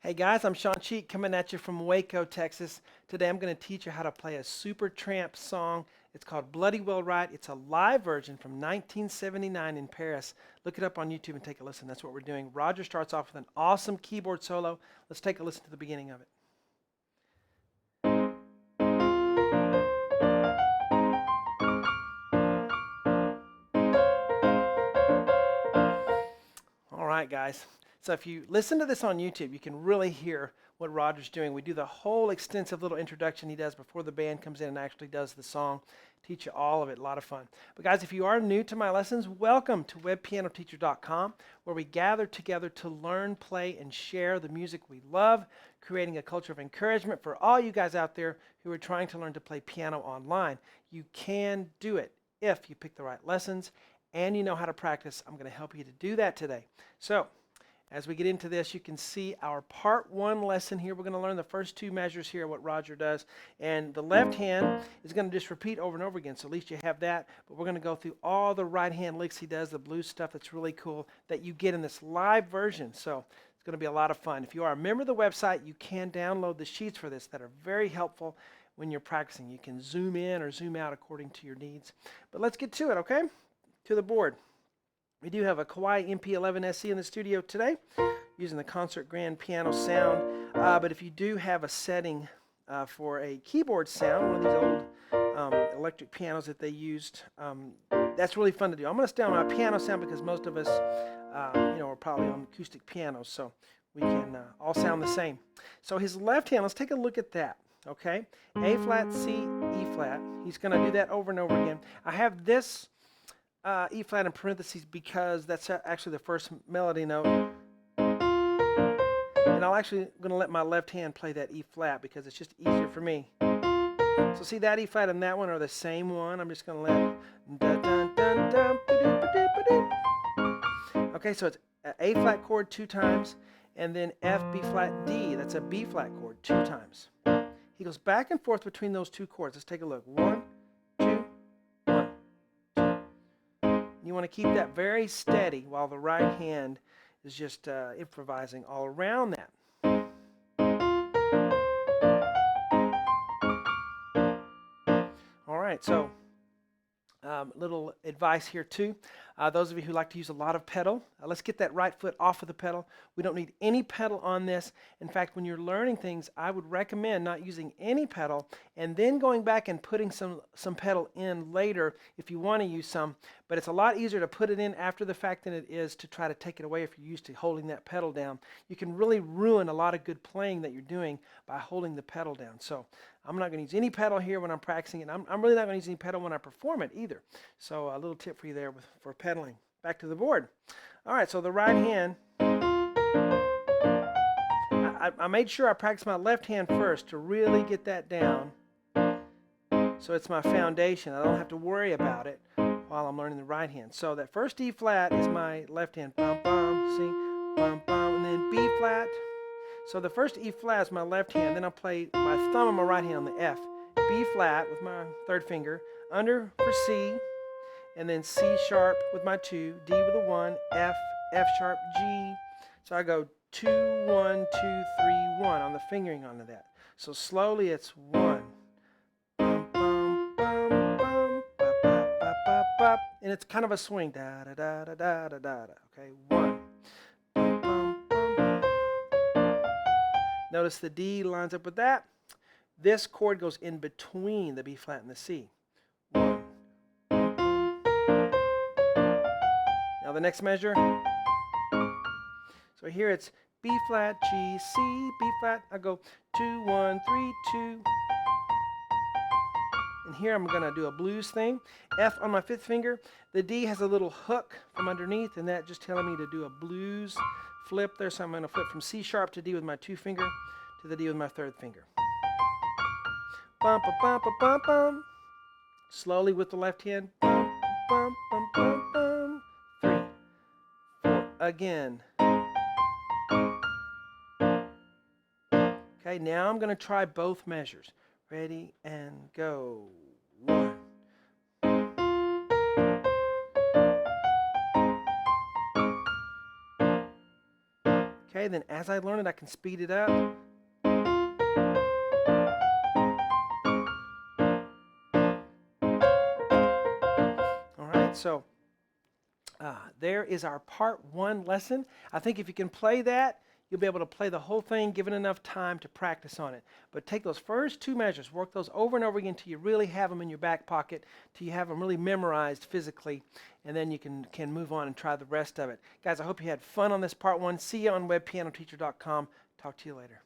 Hey guys, I'm Shawn coming at you from Waco, Texas. Today I'm going to teach you how to play a Supertramp song. It's called Bloody Well Right. It's a live version from 1979 in Paris. Look it up on YouTube and take a listen. That's what we're doing. Roger starts off with an awesome keyboard solo. Let's take a listen to the beginning of it. All right, guys. So if you listen to this on YouTube, you can really hear what Roger's doing. We do the whole extensive little introduction he does before the band comes in and actually does the song. Teach you all of it, a lot of fun. But guys, if you are new to my lessons, welcome to webpianoteacher.com, where we gather together to learn, play, and share the music we love, creating a culture of encouragement for all you guys out there who are trying to learn to play piano online. You can do it if you pick the right lessons and you know how to practice. I'm going to help you to do that today. So, as we get into this, you can see our part one lesson here. We're going to learn the first two measures here, what Roger does. And the left hand is going to just repeat over and over again, so at least you have that. But we're going to go through all the right hand licks he does, the blues stuff that's really cool that you get in this live version. So it's going to be a lot of fun. If you are a member of the website, you can download the sheets for this that are very helpful when you're practicing. You can zoom in or zoom out according to your needs. But let's get to it, okay? To the board. We do have a Kawai MP11 SE in the studio today using the Concert Grand Piano sound, but if you do have a setting for a keyboard sound, one of these old electric pianos that they used, that's really fun to do. I'm going to stay on my piano sound because most of us are probably on acoustic pianos, so we can all sound the same. So his left hand, let's take a look at that. Okay, A flat, C, E flat. He's going to do that over and over again. I have this E flat in parentheses because that's actually the first melody note. And I'm actually going to let my left hand play that E flat because it's just easier for me. So see, that E flat and that one are the same one. I'm just going to let dun, dun, dun, dun, okay, so it's A flat chord 2 times and then F, B flat, D. That's a B flat chord 2 times. He goes back and forth between those 2 chords. Let's take a look. 1, 2, 1, 2. You want to keep that very steady while the right hand is just improvising all around that. All right, so little advice here too. Those of you who like to use a lot of pedal, let's get that right foot off of the pedal. We don't need any pedal on this. In fact, when you're learning things, I would recommend not using any pedal and then going back and putting some pedal in later if you want to use some. But it's a lot easier to put it in after the fact than it is to try to take it away if you're used to holding that pedal down. You can really ruin a lot of good playing that you're doing by holding the pedal down. So I'm not going to use any pedal here when I'm practicing it. I'm really not going to use any pedal when I perform it either. So a little tip for you there for pedaling. Back to the board. All right, so the right hand, I made sure I practiced my left hand first to really get that down. So it's my foundation. I don't have to worry about it while I'm learning the right hand. So that first E flat is my left hand. Bum, bum, C, bum, bum, and then B flat. So the first E flat is my left hand. Then I'll play my thumb on my right hand on the F. B flat with my third finger. Under for C. And then C sharp with my 2. D with a 1. F, F sharp, G. So I go 2, 1, 2, 3, 1 on the fingering onto that. So slowly it's 1. And it's kind of a swing. Da da da da da da da. Okay, 1. Notice the D lines up with that. This chord goes in between the B flat and the C. 1. Now the next measure. So here it's B flat, G, C, B flat. I go 2, 1, 3, 2. And here I'm going to do a blues thing. F on my 5th finger. The D has a little hook from underneath, and that just telling me to do a blues flip there. So I'm going to flip from C sharp to D with my 2 finger to the D with my 3rd finger. Bum, ba, bum, ba, bum, bum. Slowly with the left hand. Bum, bum, bum, bum, bum. 3, 4. Again. Okay, now I'm going to try both measures. Ready and go. 1. Okay, then as I learn it, I can speed it up. All right, so there is our part 1 lesson. I think if you can play that, you'll be able to play the whole thing given enough time to practice on it. But take those first 2 measures, work those over and over again until you really have them in your back pocket, till you have them really memorized physically, and then you can move on and try the rest of it. Guys, I hope you had fun on this part 1. See you on webpianoteacher.com. Talk to you later.